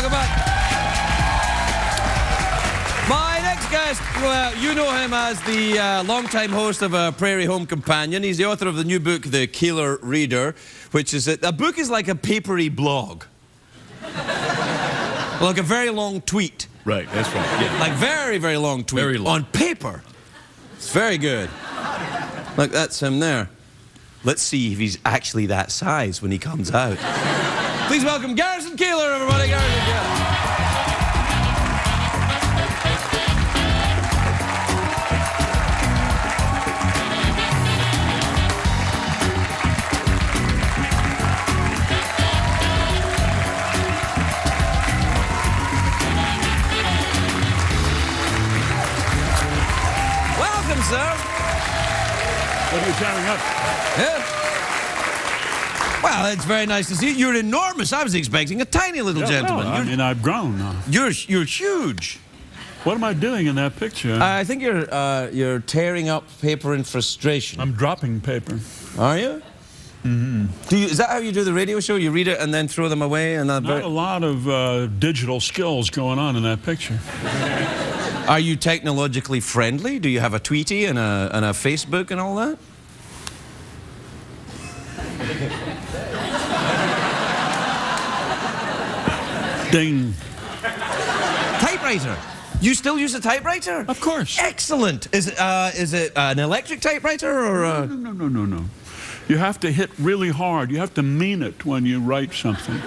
Welcome back. My next guest, well, you know him as the longtime host of a Prairie Home Companion. He's the author of the new book, The Keillor Reader, which is a book is like a papery blog. Like a very long tweet. Right, that's right. Yeah. Like very, very long tweet. Very long. On paper. It's very good. Look, that's him there. Let's see if he's actually that size when he comes out. Please welcome Garrison Keillor, everybody. Garrison Keillor. Welcome, sir. What are you tearing up? Yeah. Well, it's very nice to see you. You're enormous. I was expecting a tiny little gentleman. Well, I mean, I've grown now. You're huge. What am I doing in that picture? I think you're tearing up paper in frustration. I'm dropping paper. Are you? Mm-hmm. Is that how you do the radio show? You read it and then throw them away? And Not a lot of digital skills going on in that picture. Are you technologically friendly? Do you have a Tweety and a Facebook and all that? Ding. Typewriter. You still use a typewriter? Of course. Excellent. Is it an electric typewriter or a... No. You have to hit really hard. You have to mean it when you write something.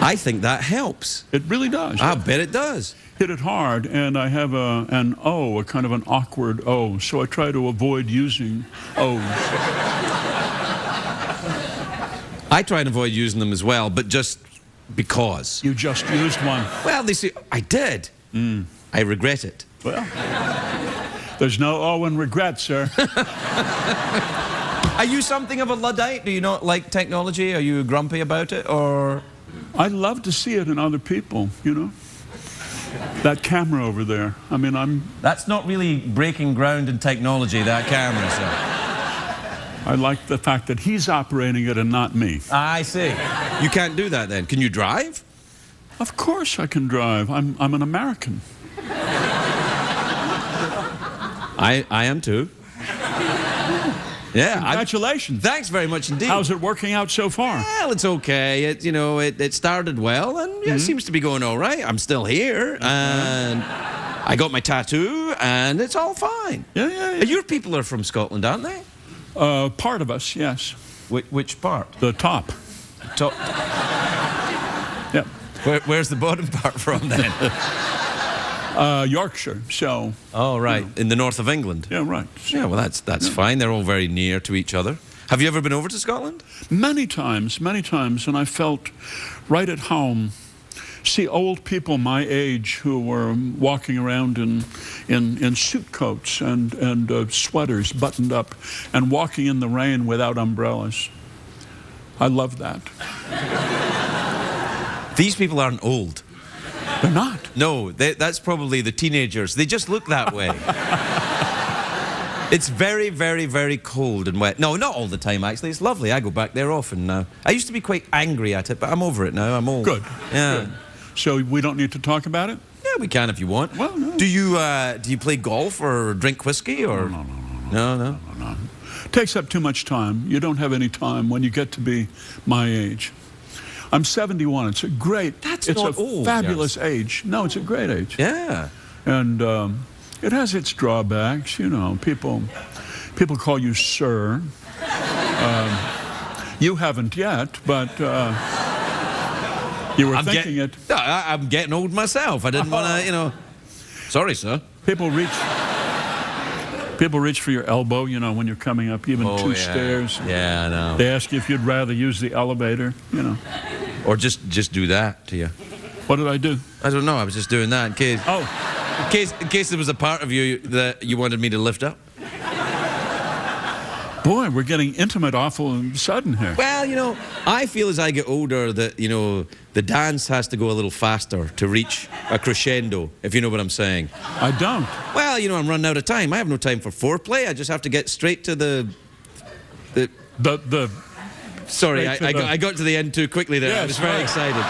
I think that helps. It really does. I bet it does. Hit it hard, and I have an O, a kind of an awkward O, so I try to avoid using O's. I try and avoid using them as well, but just because. You just used one. Well, they say, I did. I regret it. Well, there's no O in regret, sir. Are you something of a Luddite? Do you not like technology? Are you grumpy about it, or...? I love to see it in other people, you know? That camera over there, I mean, That's not really breaking ground in technology, that camera, sir. I like the fact that he's operating it and not me. I see. You can't do that then. Can you drive? Of course I can drive. I'm an American. I am too. Yeah. Congratulations. Thanks very much indeed. How's it working out so far? Well, it's okay. It started well, and yeah, it seems to be going all right. I'm still here, and I got my tattoo, and it's all fine. Yeah. Your people are from Scotland, aren't they? Part of us, yes. Which part? The top. Top. Yep. Where's the bottom part from then? Yorkshire, so... Oh, right. In the north of England? Yeah, right. Yeah, well, that's fine. They're all very near to each other. Have you ever been over to Scotland? Many times, and I felt right at home. See old people my age who were walking around in suit coats and sweaters buttoned up and walking in the rain without umbrellas. I love that. These people aren't old. They're not. No, that's probably the teenagers. They just look that way. It's very, very, very cold and wet. No, not all the time, actually. It's lovely. I go back there often now. I used to be quite angry at it, but I'm over it now. I'm old. Good. Yeah. Good. So we don't need to talk about it? Yeah, we can if you want. Well, no. Do you play golf or drink whiskey or? No. Takes up too much time. You don't have any time when you get to be my age. I'm 71. It's a great. It's not a old, fabulous age. No, it's a great age. Yeah. And it has its drawbacks. You know, people call you sir. You haven't yet, but you were thinking it. I'm getting old myself. I didn't want to, you know. Sorry, sir. People reach for your elbow, you know, when you're coming up even two stairs. Yeah, I know. They ask you if you'd rather use the elevator, you know. Or just do that to you. What did I do? I don't know. I was just doing that in case. Oh. In case there was a part of you that you wanted me to lift up. Boy, we're getting intimate awful sudden here. Well, you know, I feel as I get older that, you know, the dance has to go a little faster to reach a crescendo, if you know what I'm saying. I don't. Well, you know, I'm running out of time. I have no time for foreplay. I just have to get straight to the Sorry, I got to the end too quickly there. Yes, I was very excited.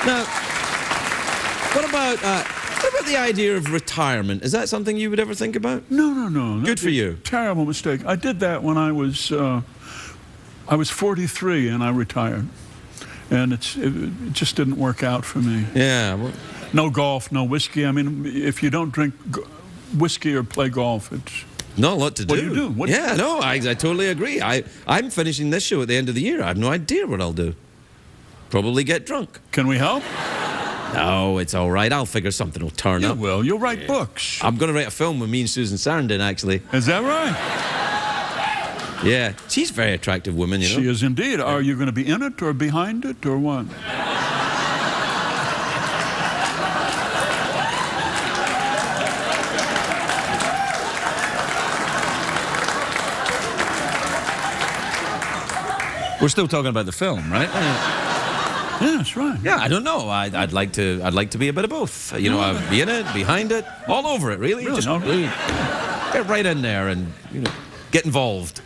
Now, what about the idea of retirement? Is that something you would ever think about? No. Good for you. Terrible mistake. I did that when I was 43 and I retired. And it just didn't work out for me. Yeah. Well, no golf, no whiskey. I mean, if you don't drink whiskey or play golf, it's... not a lot to do. What do you do? No, I totally agree. I'm finishing this show at the end of the year. I have no idea what I'll do. Probably get drunk. Can we help? No, it's all right. I'll figure something will turn up. You will. You'll write books. I'm going to write a film with me and Susan Sarandon, actually. Is that right? Yeah. She's a very attractive woman, you know. She is indeed. Are you going to be in it or behind it or what? We're still talking about the film, right? Yeah, that's right. Yeah, I don't know. I'd like to be a bit of both. You know, I'd be in it, behind it, all over it, really. Just really get right in there and, you know, get involved.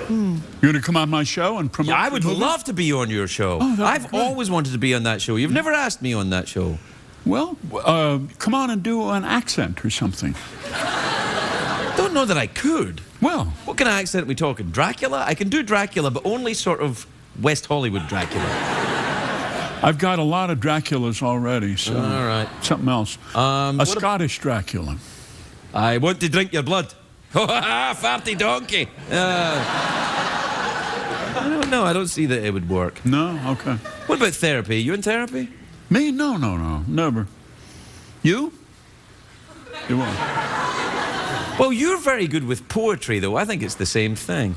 You're going to come on my show and promote? Yeah, I would love to be on your show. Oh, I've always wanted to be on that show. You've never asked me on that show. Well, come on and do an accent or something. Don't know that I could. Well, what kind of accent are we talking? Dracula? I can do Dracula, but only sort of West Hollywood Dracula. I've got a lot of Draculas already, so all right. Something else. A Scottish Dracula. I want to drink your blood. Farty donkey. I don't know. I don't see that it would work. No? Okay. What about therapy? You in therapy? Me? No. Never. You? You won't. Well, you're very good with poetry, though. I think it's the same thing.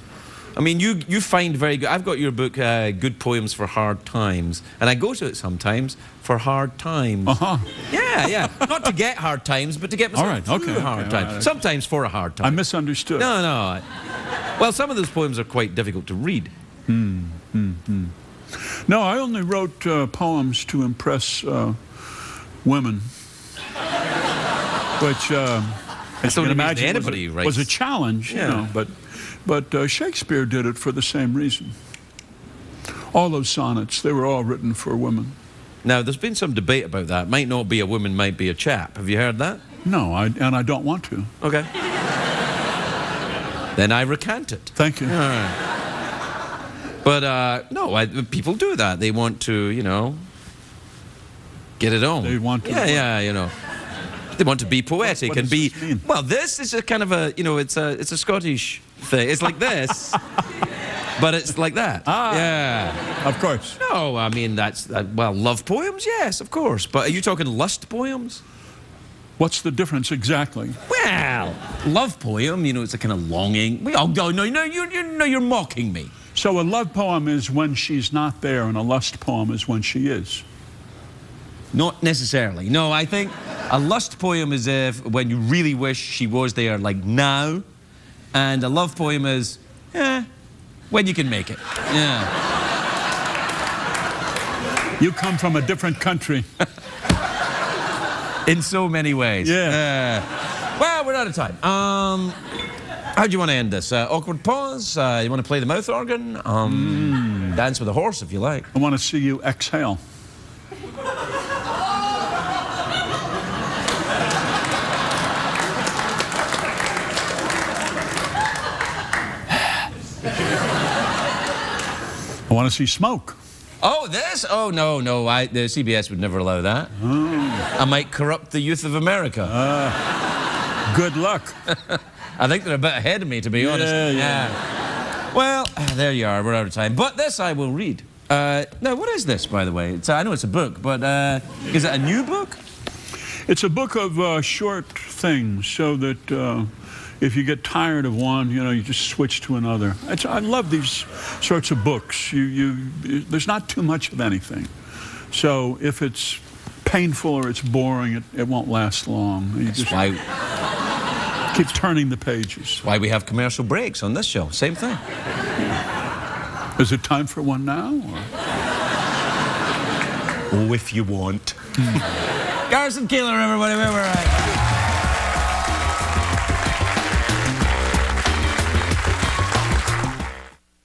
I mean, you find very good... I've got your book, Good Poems for Hard Times, and I go to it sometimes for hard times. Uh-huh. Yeah. Not to get hard times, but to get myself through hard times. Right. Sometimes for a hard time. I misunderstood. No. Well, some of those poems are quite difficult to read. No, I only wrote poems to impress women, which... as you can imagine, anybody was a challenge, you know, but Shakespeare did it for the same reason. All those sonnets, they were all written for women. Now, there's been some debate about that. Might not be a woman, might be a chap. Have you heard that? No, and I don't want to. Okay. Then I recant it. Thank you. All right. But, no, people do that. They want to, you know, get it on. They want to... Yeah, you know. They want to be poetic what and be... This mean? Well, this is a kind of a, you know, it's a Scottish thing. It's like this, but it's like that. Yeah. Of course. No, I mean, that's... well, love poems, yes, of course. But are you talking lust poems? What's the difference exactly? Well, love poem, you know, it's a kind of longing. No, you're mocking me. So a love poem is when she's not there, and a lust poem is when she is. Not necessarily. No, I think a lust poem is when you really wish she was there, like now. And a love poem is, when you can make it. Yeah. You come from a different country. In so many ways. Yeah. Well, we're out of time. How do you want to end this? Awkward pause? You want to play the mouth organ? Dance with a horse, if you like. I want to see you exhale. I want to see smoke. Oh, this? Oh, no. The CBS would never allow that. Oh. I might corrupt the youth of America. Good luck. I think they're a bit ahead of me, to be honest. Yeah. Well, there you are. We're out of time. But this I will read. Now, what is this, by the way? I know it's a book, but is it a new book? It's a book of short things, so that if you get tired of one, you know, you just switch to another. I love these sorts of books. There's not too much of anything. So if it's painful or it's boring, it won't last long. You just keep turning the pages. That's why we have commercial breaks on this show. Same thing. Is it time for one now? Or? Oh, if you want. Garrison Keillor, everybody. We're right.